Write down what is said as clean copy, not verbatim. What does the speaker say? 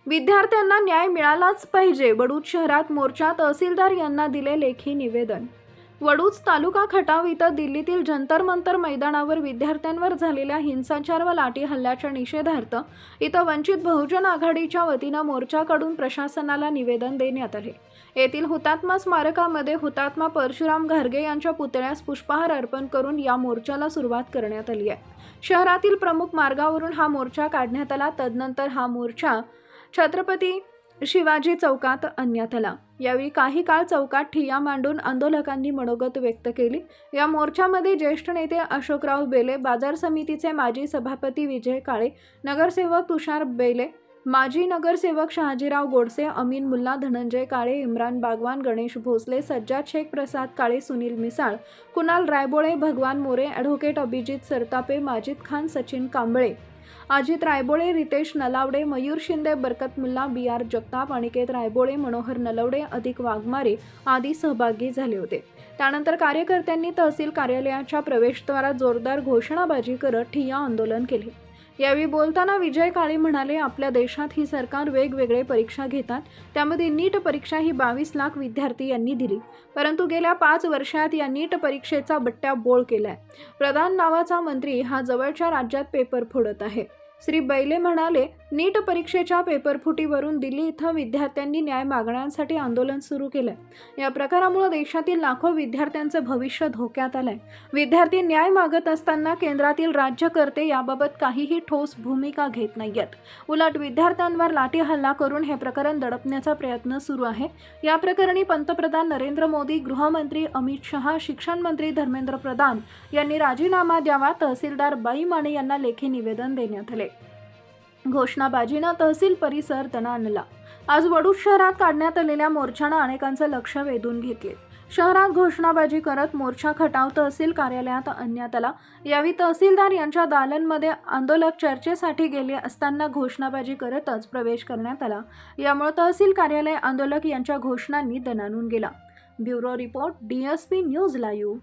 विद्यार्थ्यांना न्याय मिळालाच पाहिजे. वडूज शहरात मोर्चा, तहसीलदार यांना दिले लेखी निवेदन. वडूज तालुका खटाव इथं दिल्लीतील जंतर मंतर मैदानावर विद्यार्थ्यांवर झालेल्या हिंसाचार व लाठी हल्ल्याच्या निषेधार्थ इथं वंचित बहुजन आघाडीच्या वतीनं मोर्चाकडून प्रशासनाला निवेदन देण्यात आले. येथील हुतात्मा स्मारकामध्ये हुतात्मा परशुराम घारगे यांच्या पुतळ्यास पुष्पहार अर्पण करून या मोर्चाला सुरुवात करण्यात आली आहे. शहरातील प्रमुख मार्गावरून हा मोर्चा काढण्यात आला. तदनंतर हा मोर्चा छत्रपती शिवाजी चौकात आणण्यात आला. यावेळी काही काळ चौकात ठिय्या मांडून आंदोलकांनी मनोगत व्यक्त केली. या मोर्चामध्ये ज्येष्ठ नेते अशोकराव बेले, बाजार समितीचे माजी सभापती विजय काळे, नगरसेवक तुषार बेले, माजी नगरसेवक शहाजीराव गोडसे, अमीन मुल्ला, धनंजय काळे, इम्रान बागवान, गणेश भोसले, सज्जाद शेख, प्रसाद काळे, सुनील मिसाळ, कुणाल रायबोळे, भगवान मोरे, ॲडव्होकेट अभिजित सरतापे, माजिद खान, सचिन कांबळे, अजित रायबोळे, रितेश नलावडे, मयूर शिंदे, बरकत मुल्ला, BR जगताप, अनिकेत रायबोळे, मनोहर नलवडे, अधिक वाघमारे आदी सहभागी झाले होते. त्यानंतर कार्यकर्त्यांनी तहसील कार्यालयाच्या प्रवेशद्वारात जोरदार घोषणाबाजी करत ठिय्या आंदोलन केले. यावेळी बोलताना विजय काळे म्हणाले, आपल्या देशात ही सरकार वेगवेगळे परीक्षा घेतात. त्यामध्ये नीट परीक्षा ही 22 लाख विद्यार्थी यांनी दिली. परंतु गेल्या 5 वर्षात या नीट परीक्षेचा बट्ट्या बोळ केलाय. प्रधान नावाचा मंत्री हा जवळच्या राज्यात पेपर फोडत आहे. श्री बैले म्हणाले, नीट परीक्षेच्या पेपरफुटीवरून दिल्ली इथं विद्यार्थ्यांनी न्याय मागण्यासाठी आंदोलन सुरू केलंय. या प्रकारामुळे देशातील लाखो विद्यार्थ्यांचं भविष्य धोक्यात आलंय. विद्यार्थी न्याय मागत असताना केंद्रातील राज्यकर्ते याबाबत काहीही ठोस भूमिका घेत नाहीयेत. उलट विद्यार्थ्यांवर लाठी हल्ला करून हे प्रकरण दडपण्याचा प्रयत्न सुरू आहे. या प्रकरणी पंतप्रधान नरेंद्र मोदी, गृहमंत्री अमित शहा, शिक्षण मंत्री धर्मेंद्र प्रधान यांनी राजीनामा द्यावा. तहसीलदार बाई माने यांना लेखी निवेदन देण्यात आले. घोषणाबाजीनं तहसील परिसर दणाणला. आज वडूज शहरात काढण्यात आलेल्या मोर्चानं अनेकांचं लक्ष वेधून घेतले. शहरात घोषणाबाजी करत मोर्चा खटाव तहसील कार्यालयात आणण्यात आला. यावेळी तहसीलदार यांच्या दालनमध्ये आंदोलक चर्चेसाठी गेले असताना घोषणाबाजी करतच प्रवेश करण्यात आला. यामुळे तहसील कार्यालय आंदोलक यांच्या घोषणांनी दणाणून गेला. Bureau report, DSP news live.